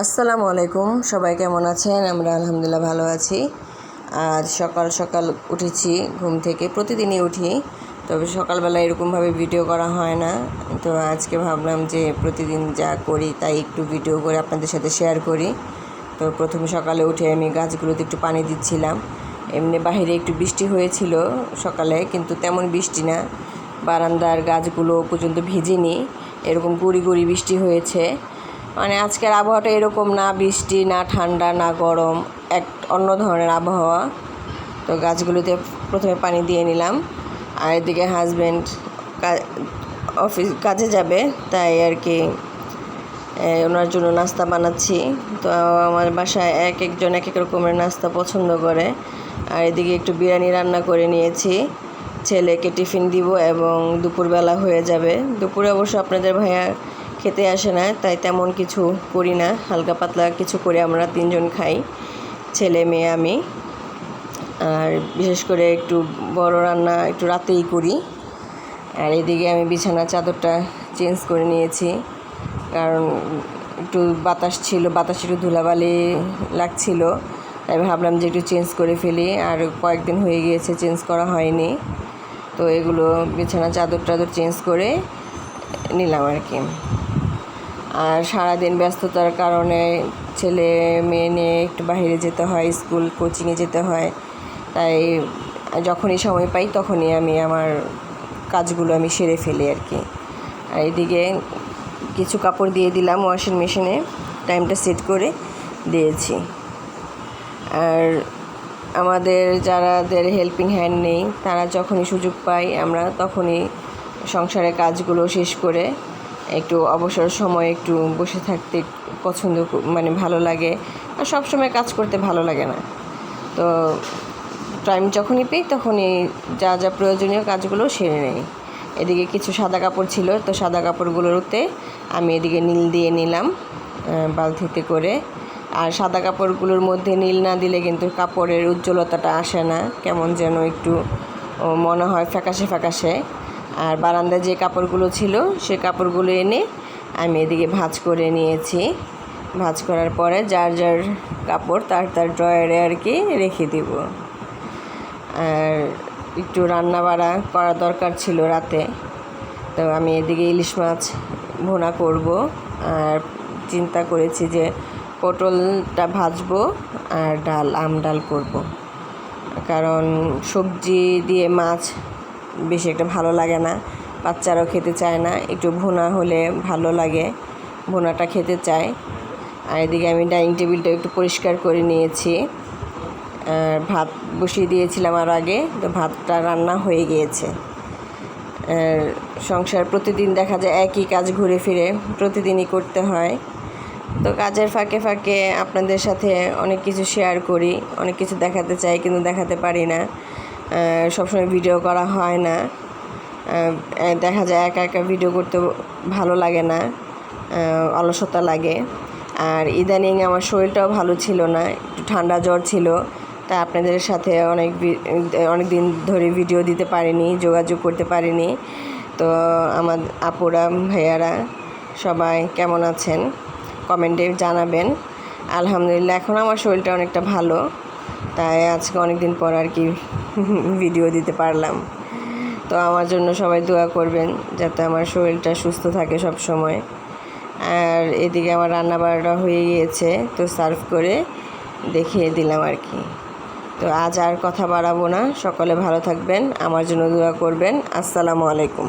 আসসালামু আলাইকুম। সবাই কেমন আছেন? আমরা আলহামদুলিল্লাহ ভালো আছি। আজ সকাল সকাল উঠেছি ঘুম থেকে, প্রতিদিনই উঠি, তবে সকালবেলা এরকমভাবে ভিডিও করা হয় না। তো আজকে ভাবলাম যে প্রতিদিন যা করি তাই একটু ভিডিও করে আপনাদের সাথে শেয়ার করি। তো প্রথমে সকালে উঠে আমি গাছগুলোতে একটু পানি দিচ্ছিলাম। এমনি বাহিরে একটু বৃষ্টি হয়েছিল সকালে, কিন্তু তেমন বৃষ্টি না, বারান্দার গাছগুলো পর্যন্ত ভিজেনি, এরকম গুঁড়ি গুঁড়ি বৃষ্টি হয়েছে। মানে আজকের আবহাওয়াটা এরকম, না বৃষ্টি না ঠান্ডা না গরম, এক অন্য ধরনের আবহাওয়া। তো গাছগুলোতে প্রথমে পানি দিয়ে নিলাম, আর এদিকে হাজব্যান্ড কাজে যাবে, তাই আর কি ওনার জন্য নাস্তা বানাচ্ছি। তো আমার বাসায় এক একজন এক এক রকমের নাস্তা পছন্দ করে। আর এদিকে একটু বিরিয়ানি রান্না করে নিয়েছি, ছেলেকে টিফিন দিব এবং দুপুরবেলা হয়ে যাবে। দুপুরে অবশ্য আপনাদের ভাইয়া খেতে আসে না, তাই তেমন কিছু করি না, হালকা পাতলা কিছু করে আমরা তিনজন খাই, ছেলে মেয়ে আমি। আর বিশেষ করে একটু বড় রান্না একটু রাতেই করি। আর এদিকে আমি বিছানার চাদরটা চেঞ্জ করে নিয়েছি, কারণ একটু বাতাস ছিল, বাতাস একটু ধুলাবালি লাগছিল, তাই ভাবলাম যে একটু চেঞ্জ করে ফেলি। আর কয়েকদিন হয়ে গিয়েছে চেঞ্জ করা হয়নি, তো এগুলো বিছানার চাদর চেঞ্জ করে নিলাম আর কি। আর সারাদিন ব্যস্ততার কারণে ছেলে মেয়ে নিয়ে একটু বাইরে যেতে হয়, স্কুল কোচিংয়ে যেতে হয়, তাই যখনই সময় পাই তখনই আমি আমার কাজগুলো আমি সেরে ফেলি আর কি। আর এদিকে কিছু কাপড় দিয়ে দিলাম ওয়াশিং মেশিনে, টাইমটা সেট করে দিয়েছি। আর আমাদের যারাদের হেল্পিং হ্যান্ড নেই, তারা যখনই সুযোগ পাই আমরা তখনই সংসারের কাজগুলো শেষ করে একটু অবসর সময় একটু বসে থাকতে পছন্দ, মানে ভালো লাগে। আর সবসময় কাজ করতে ভালো লাগে না, তো টাইম যখনই পাই তখনই যা যা প্রয়োজনীয় কাজগুলো সেরে নেই। এদিকে কিছু সাদা কাপড় ছিল, তো সাদা কাপড়গুলোতে আমি এদিকে নীল দিয়ে নিলাম বালতিতে করে। আর সাদা কাপড়গুলোর মধ্যে নীল না দিলে কিন্তু কাপড়ের উজ্জ্বলতাটা আসে না, কেমন যেন একটু মনে হয় ফ্যাকাশে ফ্যাকাশে। আর বারান্দায় যে কাপড়গুলো ছিল সে কাপড়গুলো এনে আমি এদিকে ভাঁজ করে নিয়েছি। ভাঁজ করার পরে যার যার কাপড় তার ড্রয়ারে আর কি রেখে দিব। আর একটু রান্না বাড়া করা দরকার ছিল রাতে, তো আমি এদিকে ইলিশ মাছ ভুনা করব। আর চিন্তা করেছি যে পটলটা ভাজবো আর আম ডাল করব, কারণ সবজি দিয়ে মাছ বেশি একটা ভালো লাগে না, বাচ্চারাও খেতে চায় না, একটু ভুনা হলে ভালো লাগে, ভুনাটা খেতে চায়। আর এদিকে আমি ডাইনিং টেবিলটা একটু পরিষ্কার করে নিয়েছি। আর ভাত বসিয়ে দিয়েছিলাম আর আগে, তো ভাতটা রান্না হয়ে গিয়েছে। সংসার প্রতিদিন দেখা যায় একই কাজ ঘুরে ফিরে প্রতিদিনই করতে হয়, তো কাজের ফাঁকে ফাঁকে আপনাদের সাথে অনেক কিছু শেয়ার করি, অনেক কিছু দেখাতে চাই কিন্তু দেখাতে পারি না, সবসময় ভিডিও করা হয় না। দেখা যায় একা একা ভিডিও করতে ভালো লাগে না, অলসতা লাগে। আর ইদানিং আমার শরীরটাও ভালো ছিল না, একটু ঠান্ডা জ্বর ছিল, তাই আপনাদের সাথে অনেক দিন ধরে ভিডিও দিতে পারিনি, যোগাযোগ করতে পারিনি। তো আমার আপুরা ভাইয়ারা সবাই কেমন আছেন কমেন্টে জানাবেন। আলহামদুলিল্লাহ এখন আমার শরীরটা অনেকটা ভালো, তাই আজকে অনেক দিন পর আর কি ভিডিও দিতে পারলাম। তো আমার জন্য সবাই দোয়া করবেন যাতে আমার শরীরটা সুস্থ থাকে সব সময়। আর এদিকে আমার রান্না বান্না হয়ে গিয়েছে, তো সার্ভ করে দেখিয়ে দিলাম আর কি। তো আজ আর কথা বাড়াবো না, সকলে ভালো থাকবেন, আমার জন্য দোয়া করবেন। আসসালামু আলাইকুম।